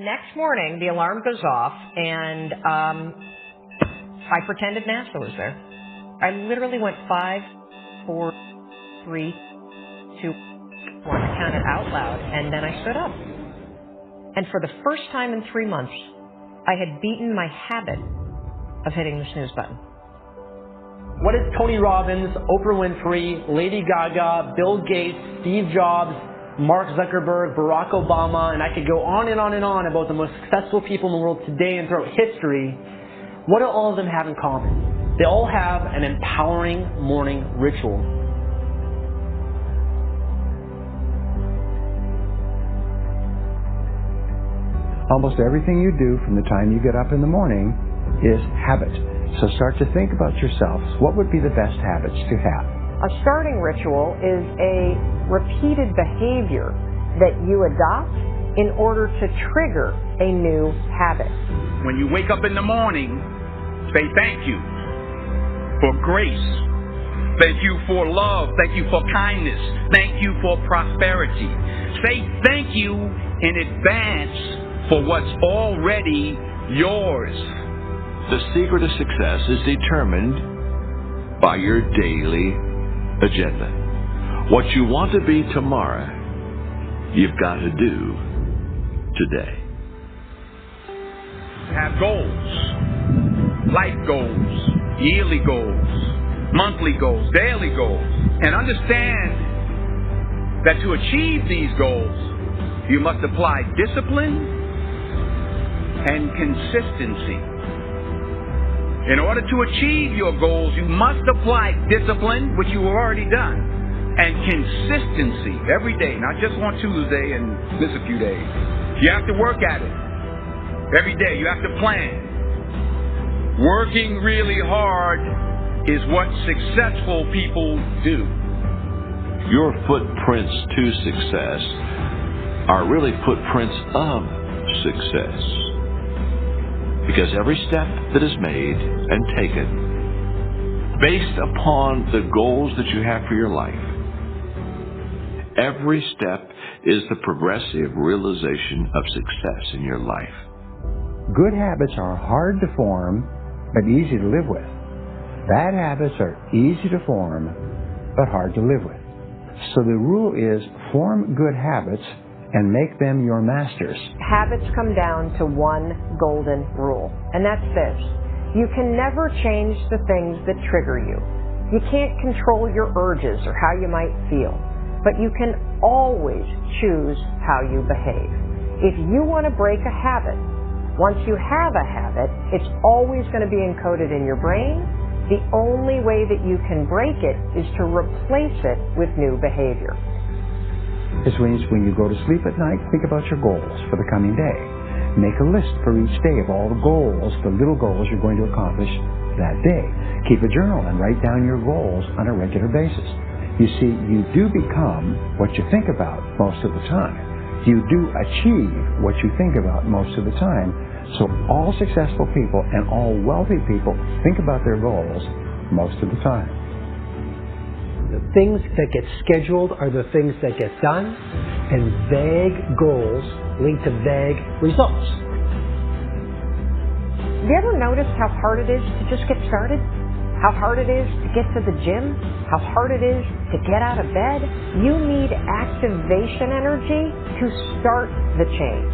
next morning, the alarm goes off, and I pretended NASA was there. I literally went 5, 4, 3, 2, 1. I counted out loud, and then I stood up. And for the first time in 3 months, I had beaten my habit of hitting the snooze button. What is Tony Robbins, Oprah Winfrey, Lady Gaga, Bill Gates, Steve Jobs, Mark Zuckerberg, Barack Obama, and I could go on and on and on about the most successful people in the world today and throughout history. What do all of them have in common? They all have an empowering morning ritual. Almost everything you do from the time you get up in the morning is habit. So start to think about yourselves. What would be the best habits to have? A starting ritual is a repeated behavior that you adopt in order to trigger a new habit. When you wake up in the morning, say thank you for grace. Thank you for love. Thank you for kindness. Thank you for prosperity. Say thank you in advance for what's already yours. The secret of success is determined by your daily agenda. What you want to be tomorrow, you've got to do today. Have goals, life goals, yearly goals, monthly goals, daily goals, and understand that to achieve these goals, you must apply discipline and consistency. In order to achieve your goals, you must apply discipline, which you have already done, and consistency every day, not just on Tuesday and miss a few days. You have to work at it every day. You have to plan. Working really hard is what successful people do. Your footprints to success are really footprints of success. Because every step that is made and taken based upon the goals that you have for your life, every step is the progressive realization of success in your life. Good habits are hard to form, but easy to live with. Bad habits are easy to form, but hard to live with. So the rule is form good habits and make them your masters. Habits come down to one golden rule, and that's this. You can never change the things that trigger you. You can't control your urges or how you might feel, but you can always choose how you behave. If you want to break a habit, once you have a habit, it's always going to be encoded in your brain. The only way that you can break it is to replace it with new behavior. This means when you go to sleep at night, think about your goals for the coming day. Make a list for each day of all the goals, the little goals you're going to accomplish that day. Keep a journal and write down your goals on a regular basis. You see, you do become what you think about most of the time. You do achieve what you think about most of the time. So all successful people and all wealthy people think about their goals most of the time. The things that get scheduled are the things that get done, and vague goals lead to vague results. Have you ever noticed how hard it is to just get started? How hard it is to get to the gym? How hard it is to get out of bed? You need activation energy to start the change,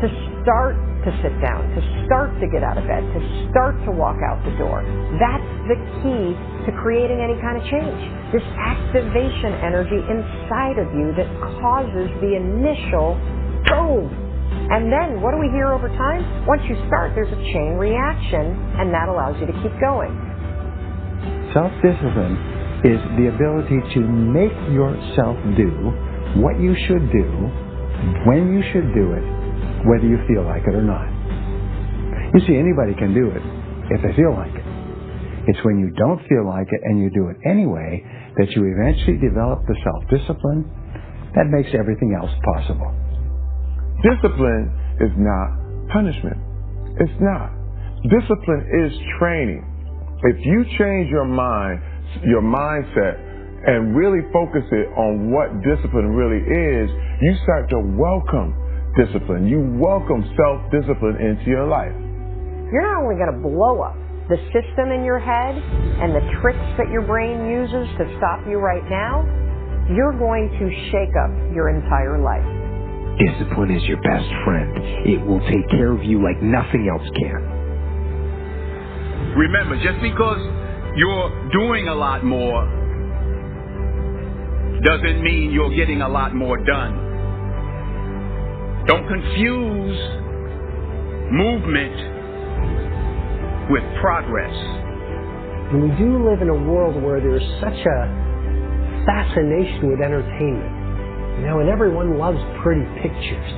to start to sit down, to start to get out of bed, to start to walk out the door. That's the key to creating any kind of change. This activation energy inside of you that causes the initial boom. And then what do we hear over time? Once you start, there's a chain reaction, and that allows you to keep going. Self-discipline is the ability to make yourself do what you should do, when you should do it, whether you feel like it or not. You see, anybody can do it if they feel like it. It's when you don't feel like it and you do it anyway that you eventually develop the self-discipline that makes everything else possible. Discipline is not punishment. It's not. Discipline is training. If you change your mind, your mindset, and really focus it on what discipline really is, you start to welcome self-discipline. You welcome self-discipline into your life. You're not only going to blow up the system in your head and the tricks that your brain uses to stop you right now, you're going to shake up your entire life. Discipline is your best friend. It will take care of you like nothing else can. Remember, just because you're doing a lot more doesn't mean you're getting a lot more done. Don't confuse movement with progress. And we do live in a world where there's such a fascination with entertainment. And everyone loves pretty pictures.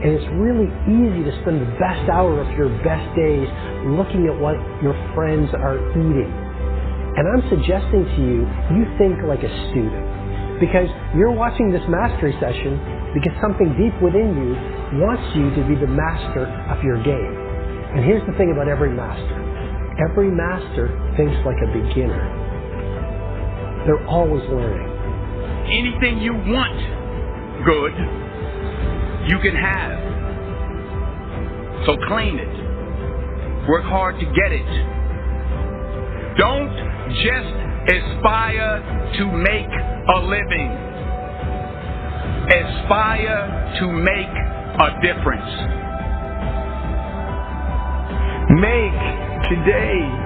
And it's really easy to spend the best hour of your best days looking at what your friends are eating. And I'm suggesting to you, you think like a student. Because you're watching this mastery session because something deep within you wants you to be the master of your game. And here's the thing about every master. Every master thinks like a beginner. They're always learning. Anything you want good, you can have. So claim it. Work hard to get it. Don't just aspire to make a living. Aspire to make a difference. Make today